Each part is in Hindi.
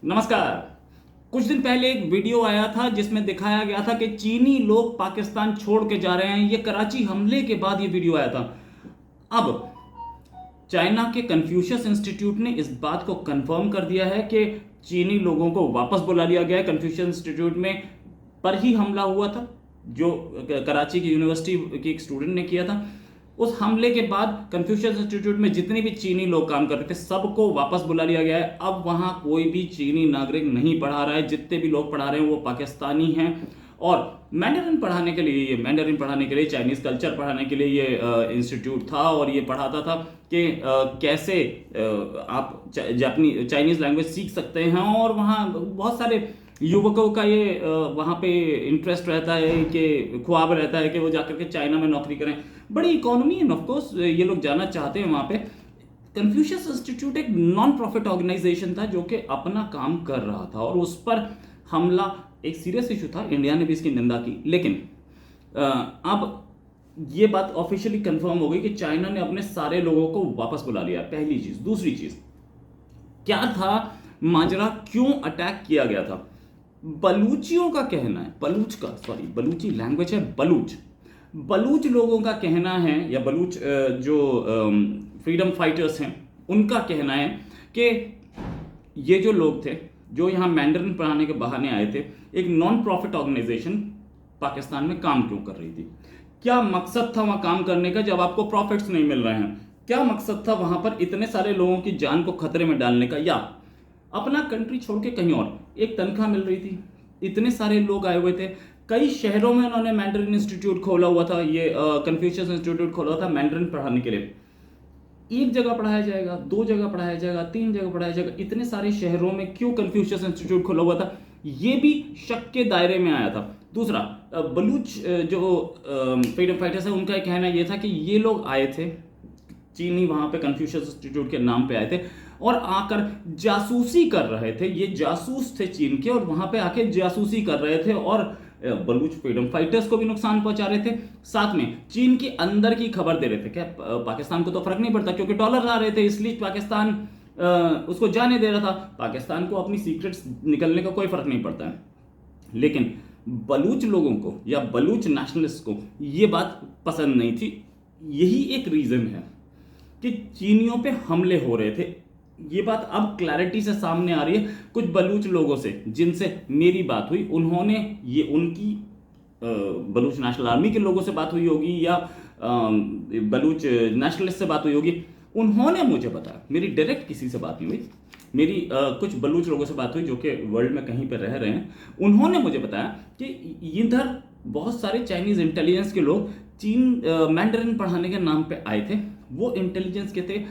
नमस्कार। कुछ दिन पहले एक वीडियो आया था जिसमें दिखाया गया था कि चीनी लोग पाकिस्तान छोड़ के जा रहे हैं। ये कराची हमले के बाद ये वीडियो आया था। अब चाइना के कन्फ्यूशियस इंस्टीट्यूट ने इस बात को कंफर्म कर दिया है कि चीनी लोगों को वापस बुला लिया गया है। कन्फ्यूशियस इंस्टीट्यूट में पर ही हमला हुआ था जो कराची की यूनिवर्सिटी के एक स्टूडेंट ने किया था। उस हमले के बाद कन्फ्यूशियस इंस्टीट्यूट में जितने भी चीनी लोग काम कर रहे थे सबको वापस बुला लिया गया है। अब वहां कोई भी चीनी नागरिक नहीं पढ़ा रहा है। जितने भी लोग पढ़ा रहे हैं वो पाकिस्तानी हैं। और मैंडरिन पढ़ाने के लिए चाइनीज कल्चर पढ़ाने के लिए ये इंस्टीट्यूट था और ये पढ़ाता था कि कैसे आप चाइनीज लैंग्वेज सीख सकते हैं। और वहाँ बहुत सारे युवकों का ये वहाँ पे इंटरेस्ट रहता है कि ख्वाब रहता है कि वो जाकर के चाइना में नौकरी करें। बड़ी इकोनॉमी है, ऑफ कोर्स ये लोग जाना चाहते हैं वहाँ पे। कन्फ्यूशियस इंस्टीट्यूट एक नॉन प्रॉफिट ऑर्गेनाइजेशन था जो कि अपना काम कर रहा था और उस पर हमला एक सीरियस इशू था। इंडिया ने भी इसकी निंदा की, लेकिन अब ये बात ऑफिशियली कंफर्म हो गई कि चाइना ने अपने सारे लोगों को वापस बुला लिया। पहली चीज। दूसरी चीज क्या था माजरा, क्यों अटैक किया गया था? बलूचियों का कहना है, बलूची लैंग्वेज है बलूच लोगों का कहना है, या बलूच जो फ्रीडम फाइटर्स हैं उनका कहना है कि ये जो लोग थे जो यहाँ मैंडरिन पढ़ाने के बहाने आए थे, एक नॉन प्रॉफिट ऑर्गेनाइजेशन पाकिस्तान में काम क्यों कर रही थी? क्या मकसद था वहां काम करने का जब आपको प्रॉफिट्स नहीं मिल रहे हैं? क्या मकसद था वहां पर इतने सारे लोगों की जान को खतरे में डालने का? या अपना कंट्री छोड़ के कहीं और एक तनख्वाह मिल रही थी, इतने सारे लोग आए हुए थे। कई शहरों में उन्होंने मैंडरिन इंस्टीट्यूट खोला हुआ था, ये कन्फ्यूशियस इंस्टीट्यूट खोला हुआ था मैंडरिन पढ़ाने के लिए। एक जगह पढ़ाया जाएगा, दो जगह पढ़ाया जाएगा, तीन जगह पढ़ाया जाएगा, इतने सारे शहरों में क्यों कन्फ्यूशियस इंस्टीट्यूट खोला हुआ था? ये भी शक के दायरे में आया था। दूसरा, बलूच जो फ्रीडम फाइटर्स है उनका कहना यह था कि ये लोग आए थे, चीनी वहां पे कन्फ्यूशियस इंस्टीट्यूट के नाम पे आए थे और आकर जासूसी कर रहे थे। ये जासूस थे चीन के और वहां पे आके जासूसी कर रहे थे और बलूच फ्रीडम फाइटर्स को भी नुकसान पहुंचा रहे थे। साथ में चीन के अंदर की खबर दे रहे थे। क्या पाकिस्तान को तो फर्क नहीं पड़ता क्योंकि डॉलर आ रहे थे, इसलिए पाकिस्तान उसको जाने दे रहा था। पाकिस्तान को अपनी सीक्रेट्स निकलने का कोई फर्क नहीं पड़ता है। लेकिन बलूच लोगों को या बलूच नेशनलिस्ट को यह बात पसंद नहीं थी। यही एक रीजन है कि चीनियों पे हमले हो रहे थे। ये बात अब क्लैरिटी से सामने आ रही है। कुछ बलूच लोगों से जिनसे मेरी बात हुई, उन्होंने ये उनकी बलूच नेशनल आर्मी के लोगों से बात हुई होगी या बलूच नेशनलिस्ट से बात हुई होगी, उन्होंने मुझे बताया। मेरी डायरेक्ट किसी से बात नहीं हुई, मेरी कुछ बलूच लोगों से बात हुई जो कि वर्ल्ड में कहीं पर रह रहे हैं। उन्होंने मुझे बताया कि इधर बहुत सारे चाइनीज इंटेलिजेंस के लोग चीन मैंडरिन पढ़ाने के नाम पे आए थे। वो इंटेलिजेंस के थे,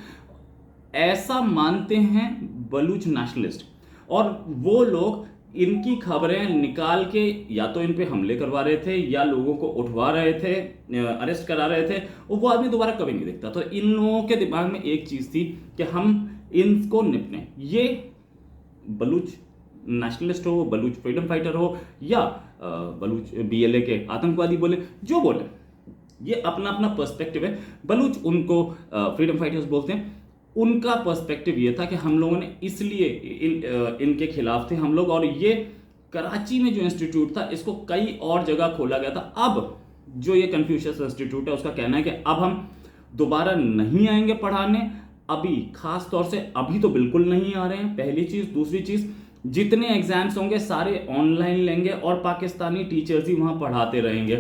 ऐसा मानते हैं बलूच नेशनलिस्ट, और वो लोग इनकी खबरें निकाल के या तो इन पे हमले करवा रहे थे या लोगों को उठवा रहे थे, अरेस्ट करा रहे थे, और वो आदमी दोबारा कभी नहीं दिखता। तो इन लोगों के दिमाग में एक चीज थी कि हम इनको निपटें। ये बलूच नेशनलिस्ट हो, बलूच फ्रीडम फाइटर हो या बलूच BLA के आतंकवादी बोले, जो बोले, ये अपना अपना पर्सपेक्टिव है। बलूच उनको फ्रीडम फाइटर्स बोलते हैं। उनका पर्सपेक्टिव ये था कि हम लोगों ने इसलिए इनके खिलाफ थे हम लोग, और ये कराची में जो इंस्टीट्यूट था इसको कई और जगह खोला गया था। अब जो ये कन्फ्यूशियस इंस्टीट्यूट है उसका कहना है कि अब हम दोबारा नहीं आएंगे पढ़ाने। अभी खास तौर से अभी तो बिल्कुल नहीं आ रहे हैं, पहली चीज। दूसरी चीज, जितने एग्जाम्स होंगे सारे ऑनलाइन लेंगे और पाकिस्तानी टीचर्स ही वहां पढ़ाते रहेंगे।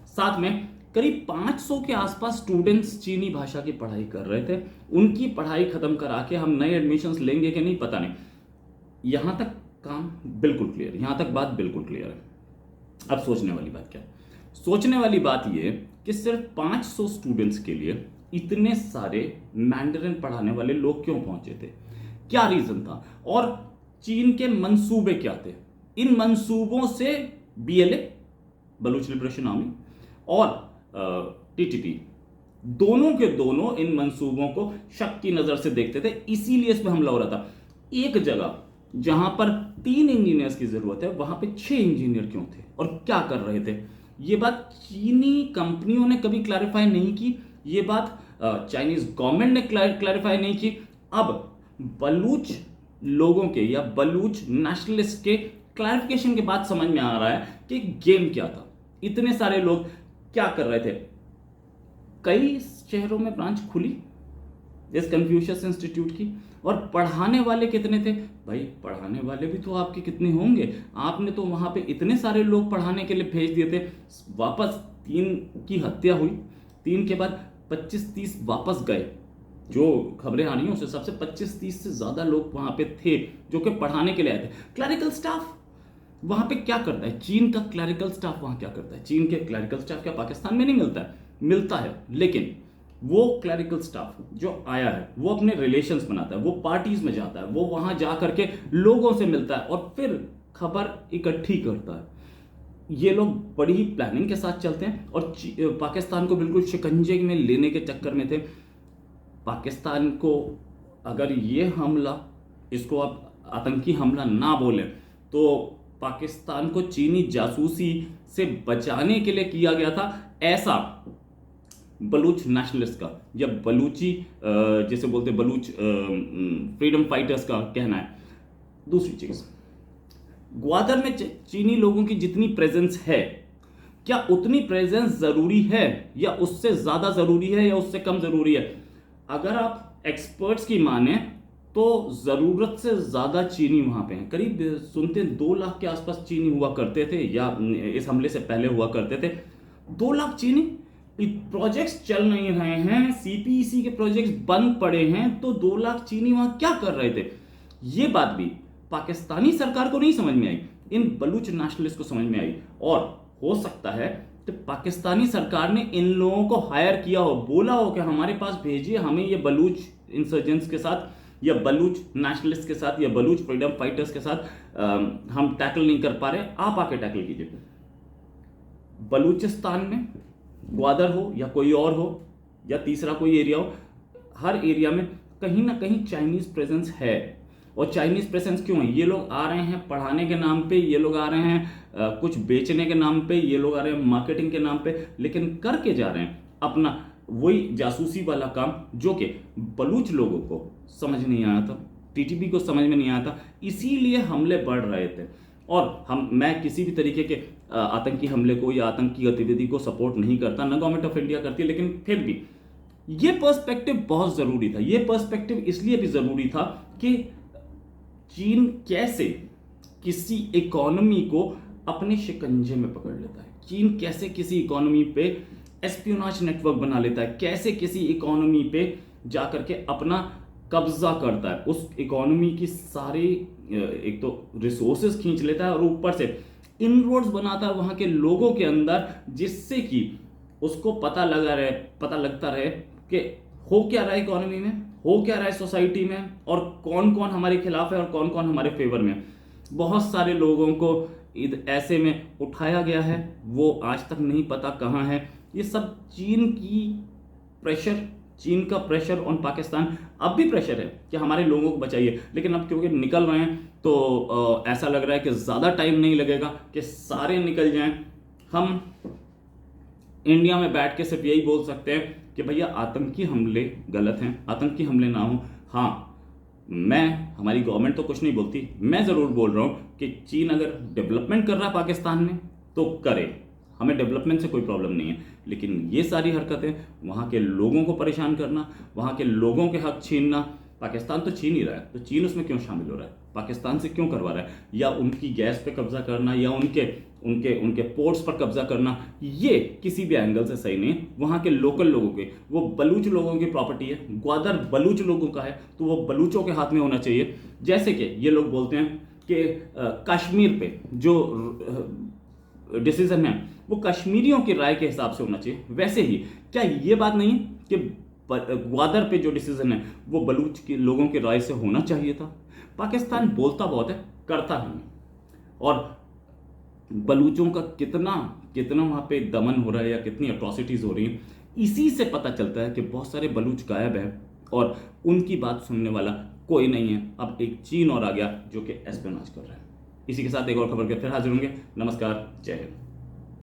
साथ में करीब 500 के आसपास स्टूडेंट्स चीनी भाषा की पढ़ाई कर रहे थे। उनकी पढ़ाई खत्म करा के हम नए एडमिशन्स लेंगे कि नहीं पता नहीं। यहां तक काम बिल्कुल क्लियर, यहां तक बात बिल्कुल क्लियर है। अब सोचने वाली बात क्या है? सोचने वाली बात यह कि सिर्फ 500 स्टूडेंट्स के लिए इतने सारे मैंडरिन पढ़ाने वाले लोग क्यों पहुंचे थे? क्या रीजन था? और चीन के मंसूबे क्या थे? इन मंसूबों से BLA, बलूच लिबरेशन आर्मी, और TTP, दोनों के दोनों इन मंसूबों को शक की नजर से देखते थे, इसीलिए इस पर हमला हो रहा था। एक जगह जहां पर 3 इंजीनियर्स की जरूरत है वहां पे 6 इंजीनियर क्यों थे और क्या कर रहे थे? ये बात चीनी कंपनियों ने कभी क्लैरिफाई नहीं की, ये बात चाइनीज गवर्नमेंट ने क्लैरिफाई नहीं की। अब बलूच लोगों के या बलूच नेशनलिस्ट के क्लैरिफिकेशन के बाद समझ में आ रहा है कि गेम क्या था। इतने सारे लोग क्या कर रहे थे। कई शहरों में ब्रांच खुली इस कन्फ्यूशियस इंस्टीट्यूट की, और पढ़ाने वाले कितने थे भाई? पढ़ाने वाले भी तो आपके कितने होंगे। आपने तो वहां पे इतने सारे लोग पढ़ाने के लिए भेज दिए थे, वापस 3 की हत्या हुई, 3 के बाद 25-30 वापस गए। जो खबरें आ रही हैं उससे सबसे 25-30 से ज्यादा लोग वहां पे थे जो कि पढ़ाने के लिए आए थे। क्लरिकल स्टाफ वहां पे क्या करता है? चीन का क्लरिकल स्टाफ वहां क्या करता है? चीन के क्लरिकल स्टाफ क्या पाकिस्तान में नहीं मिलता है? मिलता है, लेकिन वो क्लरिकल स्टाफ जो आया है वो अपने रिलेशंस बनाता है, वो पार्टीज में जाता है, वो वहां जा करके लोगों से मिलता है और फिर खबर इकट्ठी करता है। ये लोग बड़ी ही प्लानिंग के साथ चलते हैं और पाकिस्तान को बिल्कुल शिकंजे में लेने के चक्कर में थे। पाकिस्तान को अगर ये हमला, इसको आप आतंकी हमला ना बोलें, तो पाकिस्तान को चीनी जासूसी से बचाने के लिए किया गया था, ऐसा बलूच नेशनलिस्ट का या बलूची जैसे बोलते बलूच फ्रीडम फाइटर्स का कहना है। दूसरी चीज, ग्वादर में चीनी लोगों की जितनी प्रेजेंस है, क्या उतनी प्रेजेंस जरूरी है या उससे ज्यादा जरूरी है या उससे कम जरूरी है? अगर आप एक्सपर्ट्स की माने तो जरूरत से ज्यादा चीनी वहां पे हैं। करीब सुनते 2 लाख के आसपास चीनी हुआ करते थे, या इस हमले से पहले हुआ करते थे। 2 लाख चीनी, प्रोजेक्ट्स चल नहीं रहे हैं, सीपीईसी के प्रोजेक्ट्स बंद पड़े हैं, तो 2 लाख चीनी वहां क्या कर रहे थे? ये बात भी पाकिस्तानी सरकार को नहीं समझ में आई, इन बलूच नेशनलिस्ट को समझ में आई। और हो सकता है कि पाकिस्तानी सरकार ने इन लोगों को हायर किया हो, बोला हो कि हमारे पास भेजिए, हमें ये बलूच इंसर्जेंट्स के साथ या बलूच नेशनलिस्ट के साथ या बलूच फ्रीडम फाइटर्स के साथ हम टैकल नहीं कर पा रहे, आप आके टैकल कीजिए। बलूचिस्तान में ग्वादर हो या कोई और हो या तीसरा कोई एरिया हो, हर एरिया में कहीं ना कहीं चाइनीज प्रेजेंस है। और चाइनीज प्रेजेंस क्यों है? ये लोग आ रहे हैं पढ़ाने के नाम पे, ये लोग आ रहे हैं कुछ बेचने के नाम पे, ये लोग आ रहे हैं मार्केटिंग के नाम पे, लेकिन करके जा रहे हैं अपना वही जासूसी वाला काम जो कि बलूच लोगों को समझ नहीं आया था, टीटीपी को समझ में नहीं आया था, इसीलिए हमले बढ़ रहे थे। और मैं किसी भी तरीके के आतंकी हमले को या आतंकी गतिविधि को सपोर्ट नहीं करता, ना गवर्नमेंट ऑफ इंडिया करती है, लेकिन फिर भी ये पर्सपेक्टिव बहुत जरूरी था। ये पर्सपेक्टिव इसलिए भी जरूरी था कि चीन कैसे किसी इकोनॉमी को अपने शिकंजे में पकड़ लेता है, चीन कैसे किसी इकोनॉमी पे एस्पियोनाज नेटवर्क बना लेता है, कैसे किसी इकोनॉमी पे जाकर के अपना कब्जा करता है, उस इकोनॉमी की सारी एक तो रिसोर्सेज खींच लेता है और ऊपर से इनरोड्स बनाता है वहां के लोगों के अंदर, जिससे कि उसको पता लगता रहे कि हो क्या रहा है इकोनॉमी में, हो क्या रहा है सोसाइटी में, और कौन कौन हमारे खिलाफ है और कौन कौन हमारे फेवर में। बहुत सारे लोगों को ऐसे में उठाया गया है, वो आज तक नहीं पता कहाँ है। ये सब चीन का प्रेशर ऑन पाकिस्तान। अब भी प्रेशर है कि हमारे लोगों को बचाइए, लेकिन अब क्योंकि निकल रहे हैं तो ऐसा लग रहा है कि ज़्यादा टाइम नहीं लगेगा कि सारे निकल जाएं। हम इंडिया में बैठ के सिर्फ यही बोल सकते हैं कि भैया आतंकी हमले गलत हैं, आतंकी हमले ना हो। हाँ, हमारी गवर्नमेंट तो कुछ नहीं बोलती, मैं ज़रूर बोल रहा हूँ कि चीन अगर डेवलपमेंट कर रहा है पाकिस्तान में तो करे, हमें डेवलपमेंट से कोई प्रॉब्लम नहीं है, लेकिन ये सारी हरकतें वहाँ के लोगों को परेशान करना, वहाँ के लोगों के हक छीनना, पाकिस्तान तो छीन ही रहा है, तो चीन उसमें क्यों शामिल हो रहा है, पाकिस्तान से क्यों करवा रहा है, या उनकी गैस पे कब्जा करना या उनके पोर्ट्स पर कब्जा करना, ये किसी भी एंगल से सही नहीं है। वहाँ के लोकल लोगों के, वो बलूच लोगों की प्रॉपर्टी है, ग्वादर बलूच लोगों का है, तो वो बलूचों के हाथ में होना चाहिए। जैसे कि ये लोग बोलते हैं कि कश्मीर पे जो डिसीजन है वो कश्मीरियों की राय के हिसाब से होना चाहिए, वैसे ही क्या ये बात नहीं कि ग्वादर पे जो डिसीजन है वो बलूच के लोगों की राय से होना चाहिए था? पाकिस्तान बोलता बहुत है, करता नहीं। और बलूचों का कितना वहां पे दमन हो रहा है या कितनी अट्रॉसिटीज हो रही हैं, इसी से पता चलता है कि बहुत सारे बलूच गायब हैं और उनकी बात सुनने वाला कोई नहीं है। अब एक चीन और आ गया जो कि एस्पियोनाज कर रहा है। इसी के साथ एक और खबर के फिर हाजिर होंगे। नमस्कार, जय हिंद।